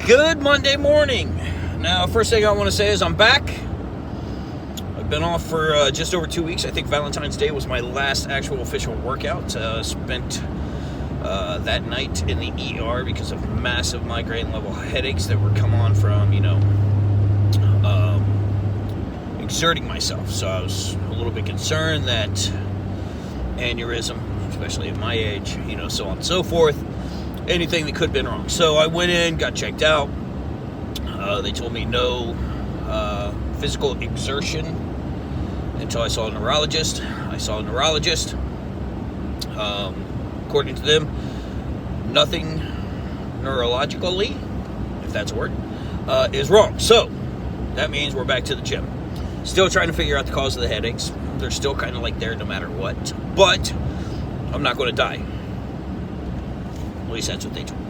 Good Monday morning. Now, first thing I want to say is I'm back. I've been off for just over 2 weeks. I think Valentine's Day was my last actual official workout. Spent that night in the ER because of massive migraine level headaches that were come on from, exerting myself. So I was a little bit concerned that aneurysm, especially at my age, so on and so forth, anything that could have been wrong. So I went in, got checked out. They told me no physical exertion until I saw a neurologist. I saw a neurologist. According to them, nothing neurologically, if that's a word, is wrong. So that means we're back to the gym. Still trying to figure out the cause of the headaches. They're still kind of like there no matter what. But I'm not going to die. At least that's what they told me.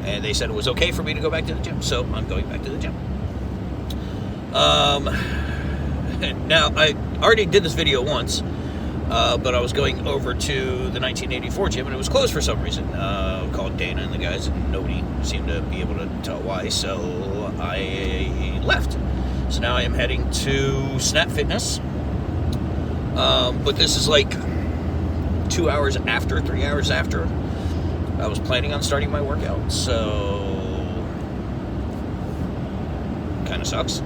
And they said it was okay for me to go back to the gym. So I'm going back to the gym. Now, I already did this video once. But I was going over to the 1984 gym, and it was closed for some reason. Called Dana and the guys, and nobody seemed to be able to tell why, so I left. So now I am heading to Snap Fitness. But this is like 2 hours after, 3 hours after I was planning on starting my workout, so kind of sucks.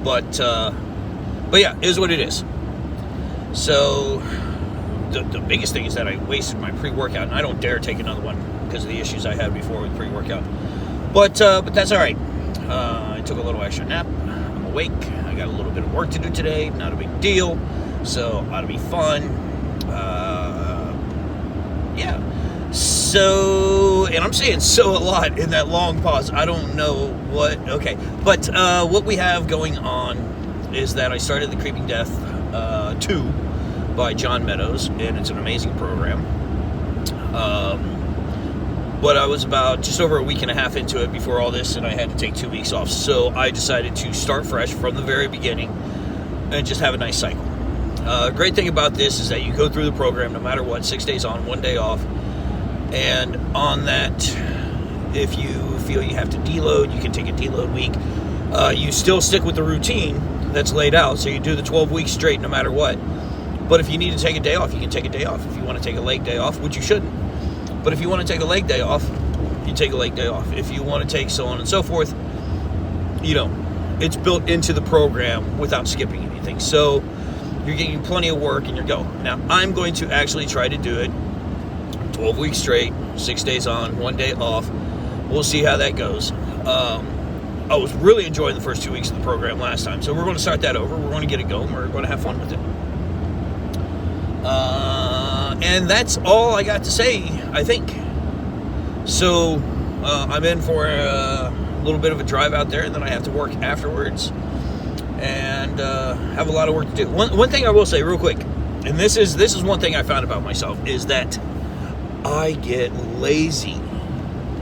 But yeah, it is what it is. So the biggest thing is that I wasted my pre-workout, and I don't dare take another one because of the issues I had before with pre-workout. But that's all right. I took a little extra nap. I'm awake. I got a little bit of work to do today. Not a big deal. So ought to be fun. Yeah. So, and I'm saying so a lot in that long pause. I don't know what. Okay. But what we have going on is that I started The Creeping Death 2 by John Meadows, and it's an amazing program. But I was about just over a week and a half into it before all this, and I had to take 2 weeks off. So I decided to start fresh from the very beginning and just have a nice cycle. Great thing about this is that you go through the program no matter what, 6 days on, 1 day off. And on that, if you feel you have to deload, you can take a deload week. You still stick with the routine that's laid out, so you do the 12 weeks straight no matter what. But if you need to take a day off, you can take a day off. If you want to take a leg day off, which you shouldn't, but if you want to take a leg day off, you take a leg day off. If you want to take so on and so forth, it's built into the program without skipping anything. So you're getting plenty of work and you're going. Now, I'm going to actually try to do it 12 weeks straight, 6 days on, 1 day off. We'll see how that goes. I was really enjoying the first 2 weeks of the program last time, so we're going to start that over. We're going to get it going. We're going to have fun with it. And that's all I got to say, I think. So I'm in for a little bit of a drive out there, and then I have to work afterwards and have a lot of work to do. One thing I will say real quick, and this is one thing I found about myself, is that I get lazy.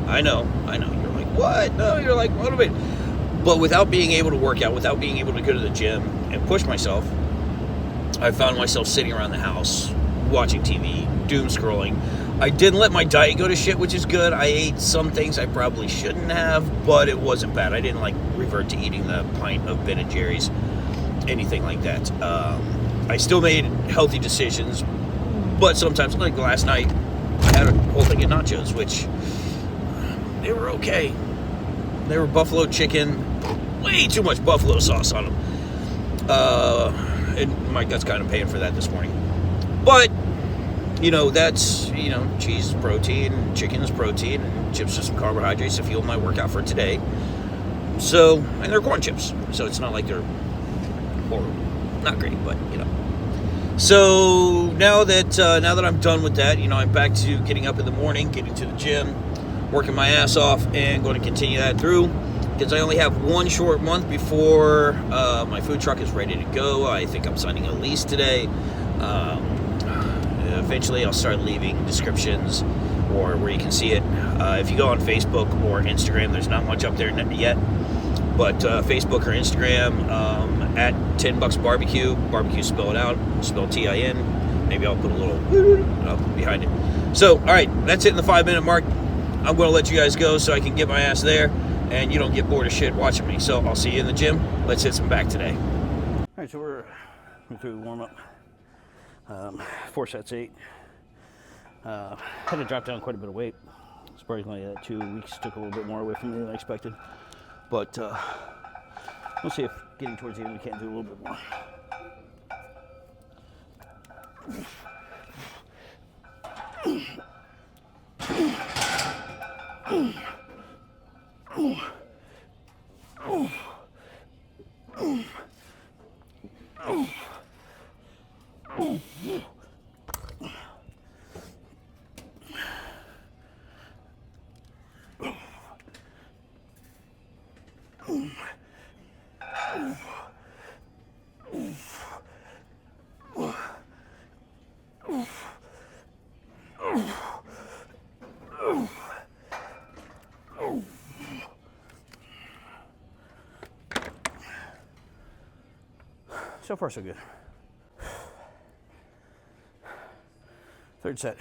I know. You're like, what? No, you're like, motivated. But without being able to work out, without being able to go to the gym and push myself, I found myself sitting around the house, watching TV, doom scrolling. I didn't let my diet go to shit, which is good. I ate some things I probably shouldn't have, but it wasn't bad. I didn't revert to eating the pint of Ben & Jerry's, anything like that. I still made healthy decisions, but sometimes, like last night, I had a whole thing of nachos, which they were okay. They were buffalo chicken, way too much buffalo sauce on them. And my gut's kind of paying for that this morning. But, that's, cheese is protein, chicken is protein, and chips are some carbohydrates to fuel my workout for today. So, and they're corn chips, so it's not like they're horrible. Not great, but, So, now that I'm done with that, I'm back to getting up in the morning, getting to the gym, working my ass off, and going to continue that through, because I only have one short month before my food truck is ready to go. I think I'm signing a lease today. Eventually I'll start leaving descriptions or where you can see it. If you go on Facebook or Instagram, there's not much up there yet, but Facebook or Instagram, at 10 Bucks Barbecue, spell it out, spell T-I-N. Maybe I'll put a little behind it. So, all right, that's it in the 5-minute mark. I'm going to let you guys go so I can get my ass there and you don't get bored of shit watching me. So I'll see you in the gym. Let's hit some back today. All right, so we're through the warm-up. 4 sets, 8. Had to drop down quite a bit of weight. Surprisingly, 2 weeks took a little bit more away from me than I expected. But we'll see if getting towards the end we can't do a little bit more. So far, so good. 3rd set.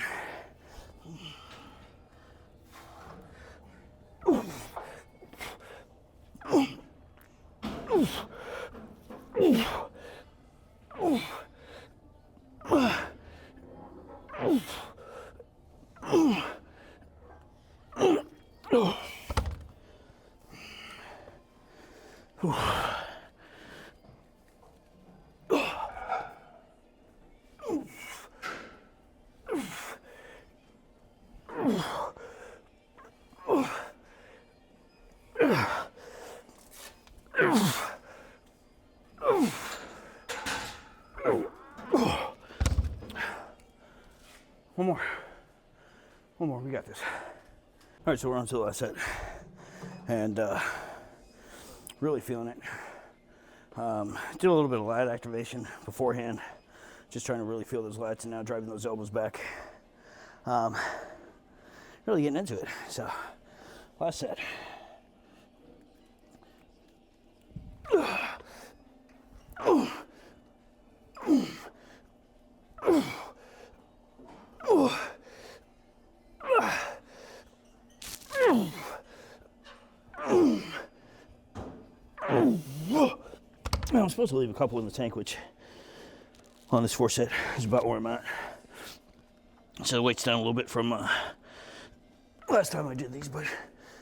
One more, we got this. All right, so we're on to the last set. And really feeling it. Did a little bit of lat activation beforehand. Just trying to really feel those lats and now driving those elbows back. Really getting into it. So, last set. I'm supposed to leave a couple in the tank, which on this 4 set is about where I'm at. So the weight's down a little bit from last time I did these, but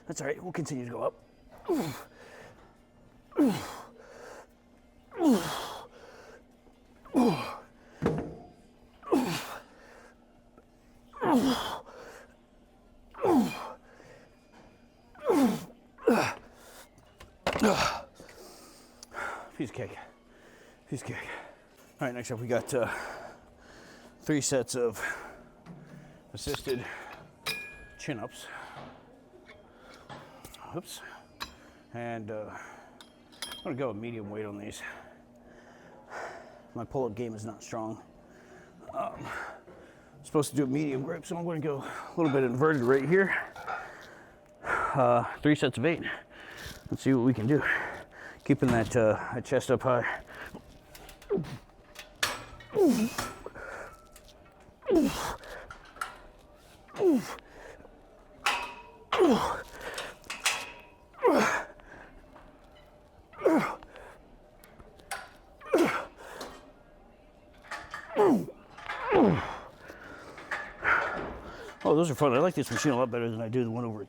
that's all right. We'll continue to go up. Piece of cake. Piece of cake. All right, next up we got 3 sets of assisted chin-ups. Oops. And I'm gonna go with medium weight on these. My pull-up game is not strong. I'm supposed to do a medium grip, so I'm gonna go a little bit inverted right here. 3 sets of 8. Let's see what we can do. Keeping that chest up high. Oh, those are fun. I like this machine a lot better than I do the one over at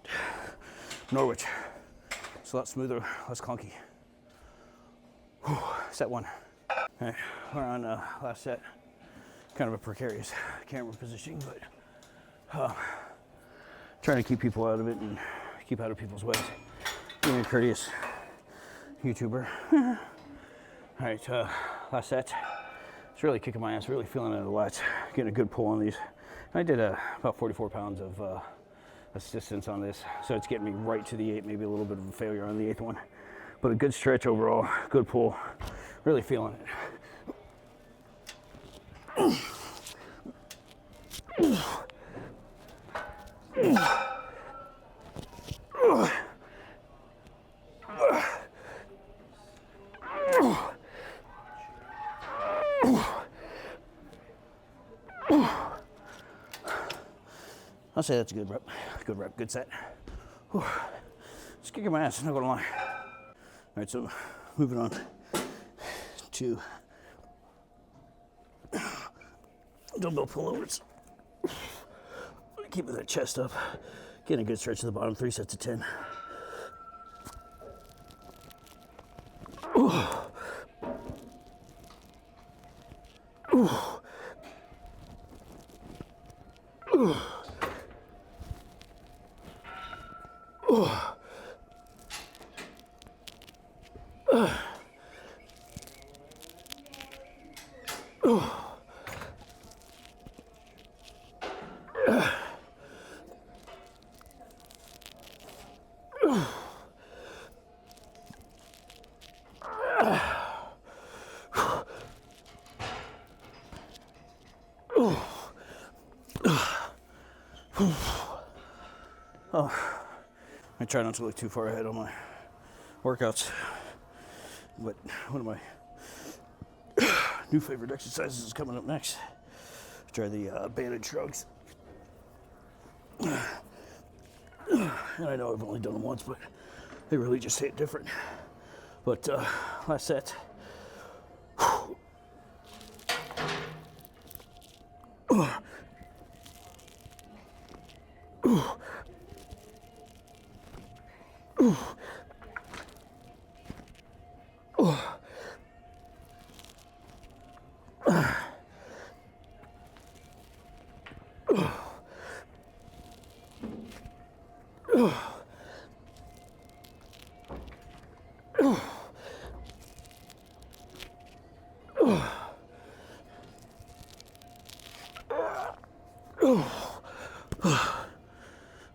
Norwich. It's a lot smoother, less clunky. Whew, set 1. All right, we're on last set. Kind of a precarious camera positioning, but trying to keep people out of it and keep out of people's ways. Being a courteous YouTuber. All right, last set. It's really kicking my ass, really feeling it in the lats. Getting a good pull on these. I did about 44 pounds of assistance on this, so it's getting me right to the 8, maybe a little bit of a failure on the 8th one. But a good stretch overall, good pull, really feeling it. I'll say that's a good rep, good set. Whew. Just kicking my ass, not gonna lie. All right, so moving on to dumbbell pullovers. Keeping that chest up, getting a good stretch to the bottom, 3 sets of 10. Ooh. Ooh. Ooh. Ooh. Oh, I try not to look too far ahead on my workouts, but one of my new favorite exercises is coming up next. Try the banded shrugs. And I know I've only done them once, but they really just hit different. But last set.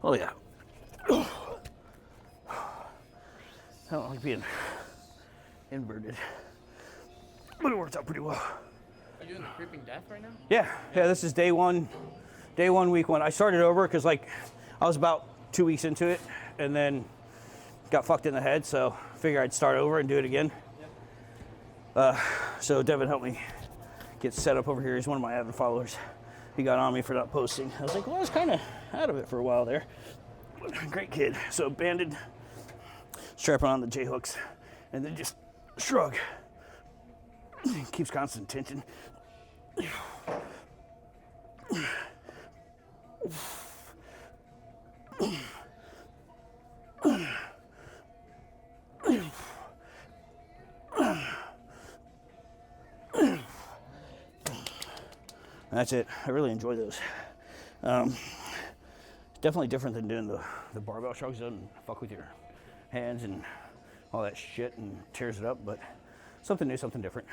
Oh yeah. I don't like being inverted, but it worked out pretty well. Are you doing the creeping death right now? Yeah, this is day one, week one. I started over because like I was about 2 weeks into it and then got fucked in the head, so I figured I'd start over and do it again. Yep. So Devin helped me get set up over here. He's one of my avid followers. He got on me for not posting. I was like, well, I was kind of out of it for a while there. Great kid. So banded, strapping on the J hooks, and then just shrug. Keeps constant tension. That's it. I really enjoy those. Definitely different than doing the barbell shrugs. Doesn't fuck with your hands and all that shit and tears it up, but something new, something different.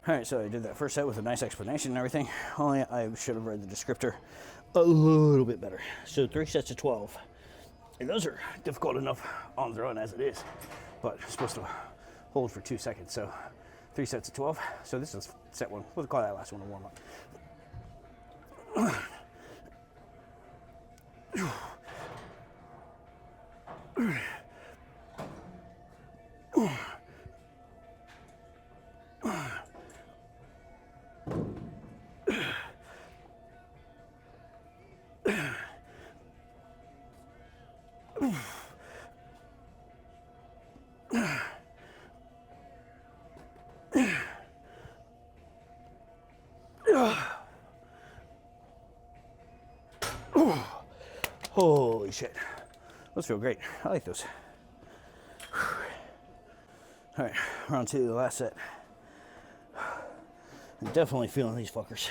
All right, so I did that first set with a nice explanation and everything. Only I should have read the descriptor a little bit better. So 3 sets of 12. And those are difficult enough on their own as it is, but it's supposed to hold for 2 seconds. So 3 sets of 12. So this is set one. We'll call that last one a warm up. Holy shit. Those feel great. I like those. All right, we're on to the last set. I'm definitely feeling these fuckers.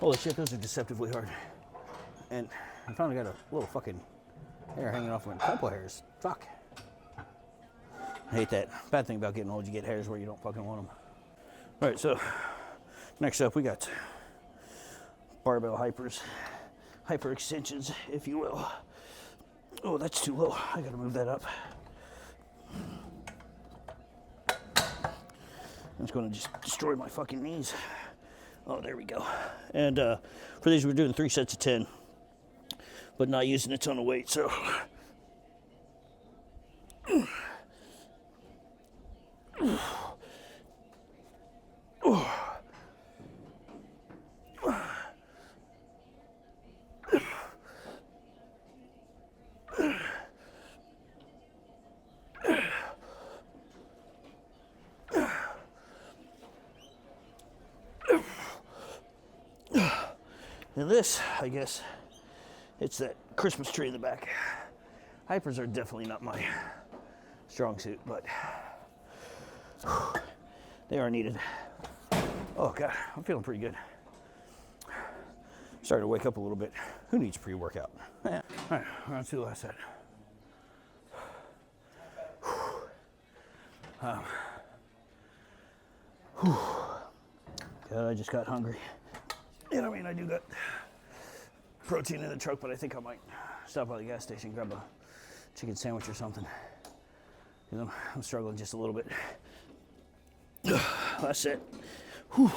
Holy shit, those are deceptively hard. And I finally got a little fucking hair hanging off my temple hairs. Fuck. I hate that. Bad thing about getting old, you get hairs where you don't fucking want them. All right, so next up we got barbell hyper extensions, if you will. Oh, that's too low. I gotta move that up. It's gonna just destroy my fucking knees. Oh, there we go. And for these, we're doing 3 sets of 10, but not using a ton of weight, so. And this, I guess, it's that Christmas tree in the back. Hypers are definitely not my strong suit, but they are needed. Oh God, I'm feeling pretty good. Starting to wake up a little bit. Who needs pre-workout? Yeah. All right, we're on to the last set. God, I just got hungry. And I mean, I do got protein in the truck, but I think I might stop by the gas station, grab a chicken sandwich or something. Because I'm struggling just a little bit. Last set. Whew.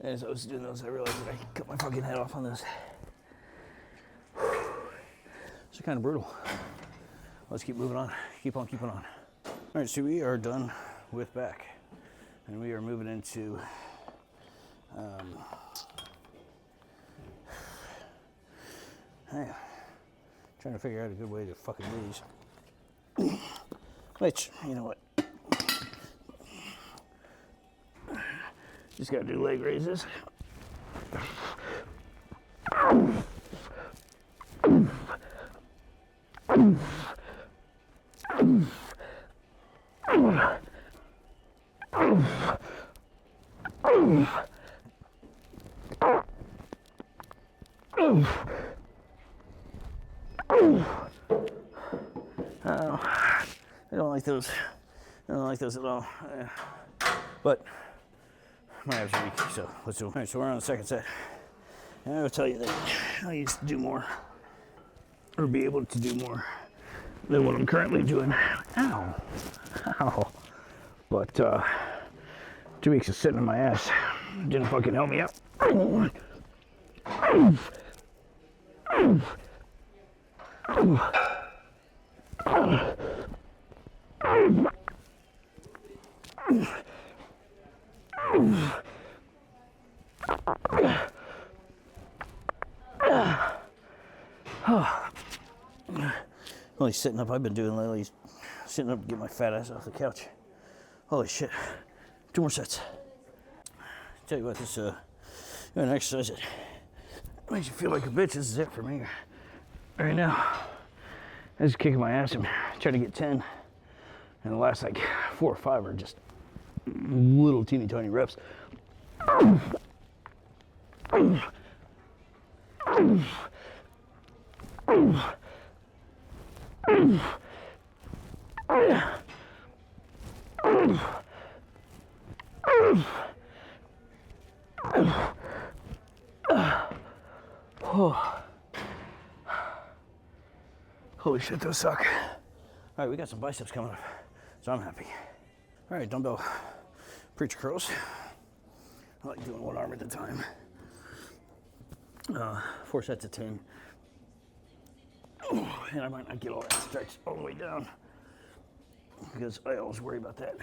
As I was doing those, I realized that I cut my fucking head off on this. It's kind of brutal. Let's keep moving on. Keep on keeping on. All right, so we are done with back, and we are moving into trying to figure out a good way to fucking do these. Which, you know what? Just gotta do leg raises. I don't like those. I don't like those at all. But my abs are weak, so let's do them. All right, so we're on the second set. And I will tell you that I used to do more, or be able to do more than what I'm currently doing. Ow. Ow. But 2 weeks of sitting on my ass didn't fucking help me out. Only sitting up I've been doing lately is sitting up to get my fat ass off the couch. Holy shit. 2 more sets. Tell you what, this an exercise that makes you feel like a bitch. This is it for me right now. I'm just kicking my ass and trying to get 10. And the last like 4 or 5 are just little teeny tiny reps. Holy shit, those suck. All right, we got some biceps coming up, so I'm happy. All right, dumbbell preacher curls. I like doing 1 arm at a time. 4 sets of 10. And I might not get all that stretch all the way down because I always worry about that.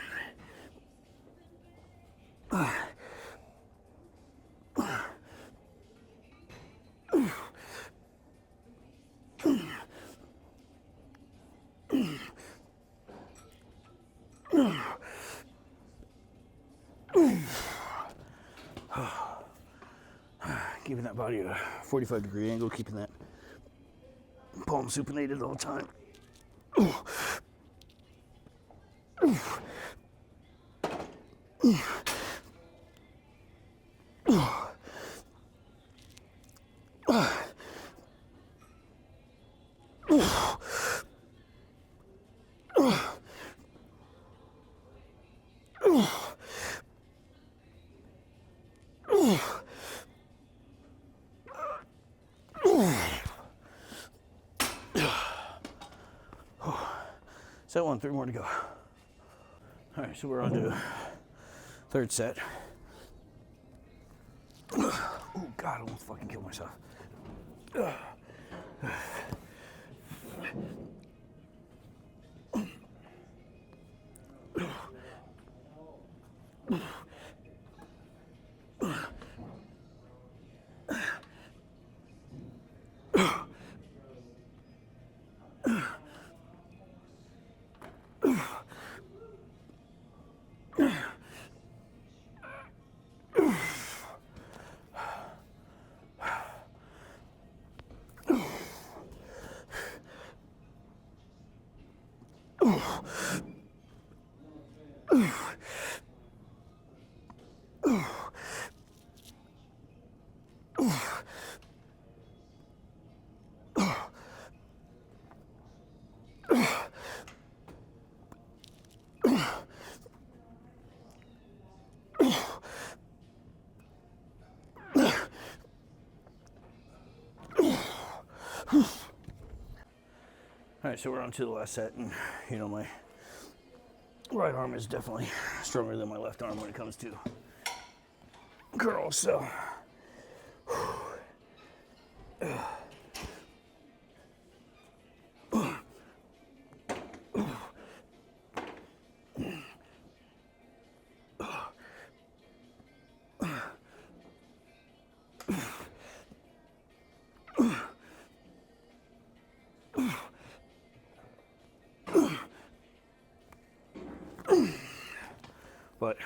keeping that body at a 45-degree angle, keeping that palm supinated all the time. Set one, 3 more to go. All right, so we're on to third set. Oh God, I almost fucking killed myself. All right, so we're on to the last set, and you know, my right arm is definitely stronger than my left arm when it comes to curls, so. But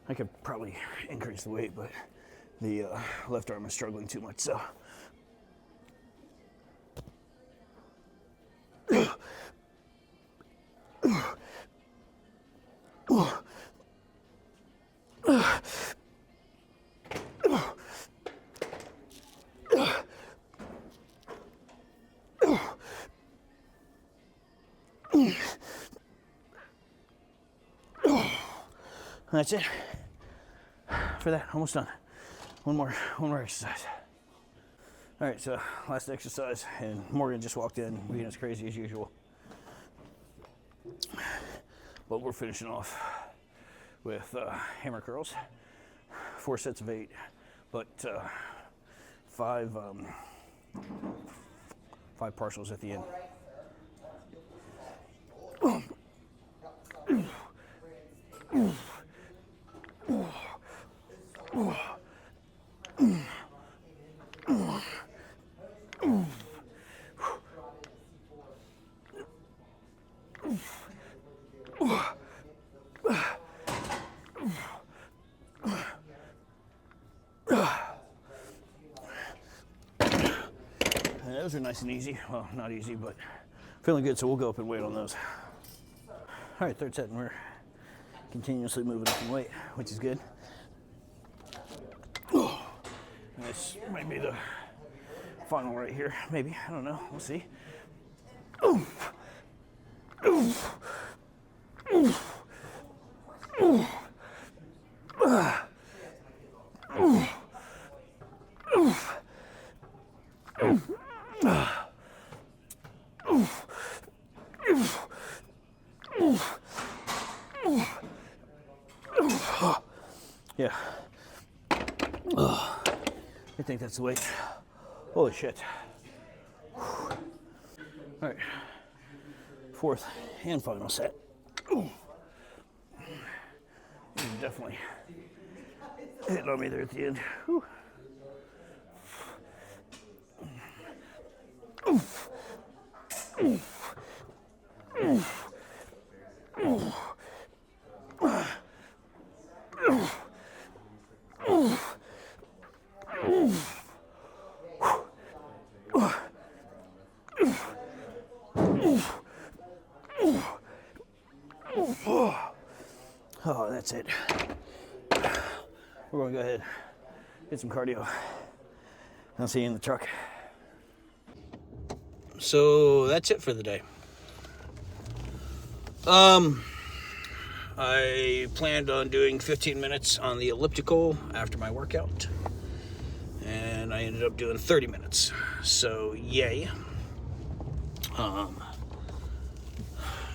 I could probably increase the weight, but the left arm is struggling too much, so. That's it for that. Almost done. One more exercise. All right, so last exercise, and Morgan just walked in, being as crazy as usual. But we're finishing off with hammer curls, 4 sets of 8, but 5 partials at the end. And those are nice and easy. Well, not easy, but feeling good, so we'll go up and weight on those. All right, third set, and we're continuously moving up in weight, which is good. This might be the final right here, maybe. I don't know. We'll see. Yeah. I think that's the weight. Holy shit. All right. Fourth and final set. Definitely hitting on me there at the end. Whew. that's it. We're going to go ahead, get some cardio. I'll see you in the truck. So that's it for the day. I planned on doing 15 minutes on the elliptical after my workout, and I ended up doing 30 minutes. So yay.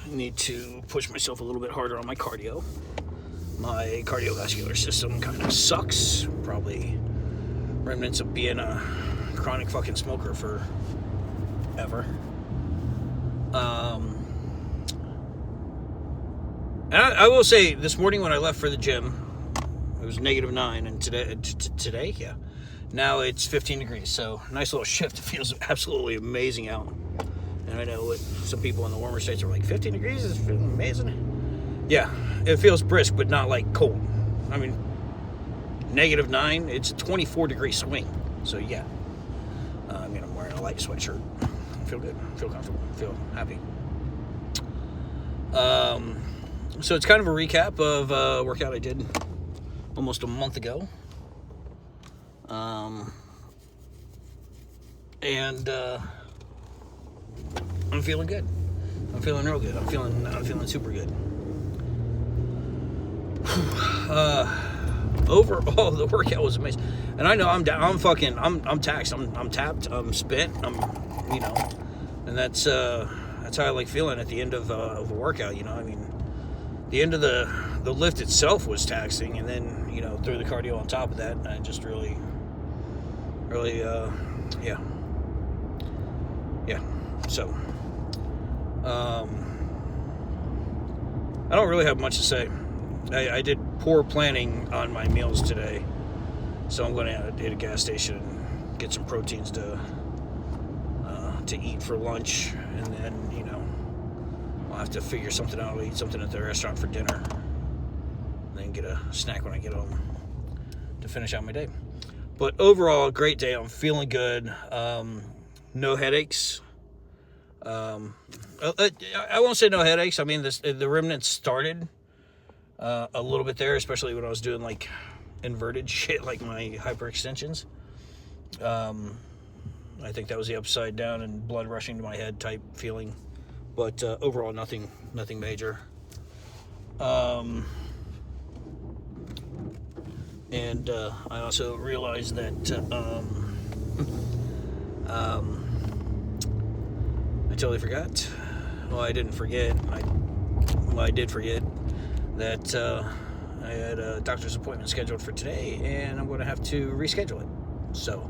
Need to push myself a little bit harder on my cardio. My cardiovascular system kind of sucks. Probably remnants of being a chronic fucking smoker forever. And I will say, this morning when I left for the gym, it was -9, and today, yeah, now it's 15 degrees. So nice little shift. It feels absolutely amazing out. And I know what some people in the warmer states are like, 15 degrees is amazing. Yeah, it feels brisk, but not like cold. I mean, -9, it's a 24-degree swing. So yeah, I'm wearing a light sweatshirt. I feel good, feel comfortable, feel happy. So it's kind of a recap of a workout I did almost a month ago. And I'm feeling good. I'm feeling real good. I'm feeling super good. Overall, the workout was amazing. And I know I'm taxed. I'm tapped. I'm spent. And that's how I like feeling at the end of a workout. The end of the lift itself was taxing, and then through the cardio on top of that, I just really, yeah. So, I don't really have much to say. I did poor planning on my meals today, so I'm going to hit a gas station and get some proteins to eat for lunch, and then I'll have to figure something out. I'll eat something at the restaurant for dinner, and then get a snack when I get home to finish out my day. But overall, great day. I'm feeling good. No headaches. I won't say no headaches. I mean, the remnants started a little bit there, especially when I was doing like inverted shit, like my hyperextensions. I think that was the upside down and blood rushing to my head type feeling. But overall, nothing major. And I also realized that I totally forgot. Well, I didn't forget. I did forget that I had a doctor's appointment scheduled for today, and I'm going to have to reschedule it. So,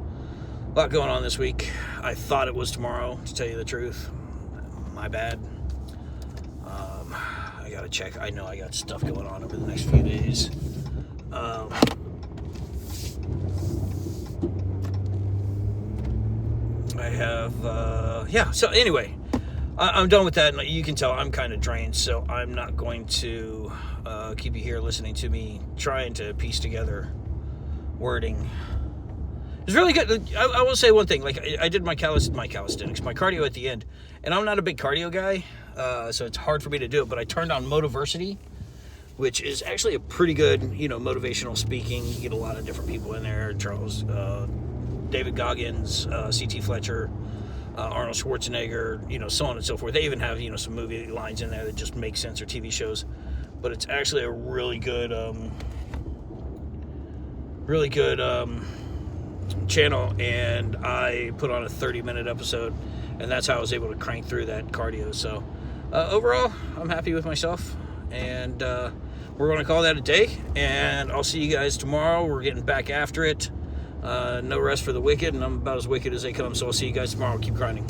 a lot going on this week. I thought it was tomorrow, to tell you the truth. My bad. I gotta check. I know I got stuff going on over the next few days. I have, so anyway, I'm done with that. You can tell I'm kind of drained, so I'm not going to keep you here listening to me trying to piece together wording. It's really good. I will say one thing. Like, I did my calisthenics, my cardio at the end, and I'm not a big cardio guy, so it's hard for me to do it, but I turned on Motiversity, which is actually a pretty good, motivational speaking. You get a lot of different people in there. Charles, David Goggins, C.T. Fletcher, Arnold Schwarzenegger, so on and so forth. They even have, some movie lines in there that just make sense, or TV shows. But it's actually a really good channel, and I put on a 30-minute episode, and that's how I was able to crank through that cardio. So overall, I'm happy with myself, and we're going to call that a day, and I'll see you guys tomorrow. We're getting back after it. No rest for the wicked, and I'm about as wicked as they come, so I'll see you guys tomorrow. Keep grinding.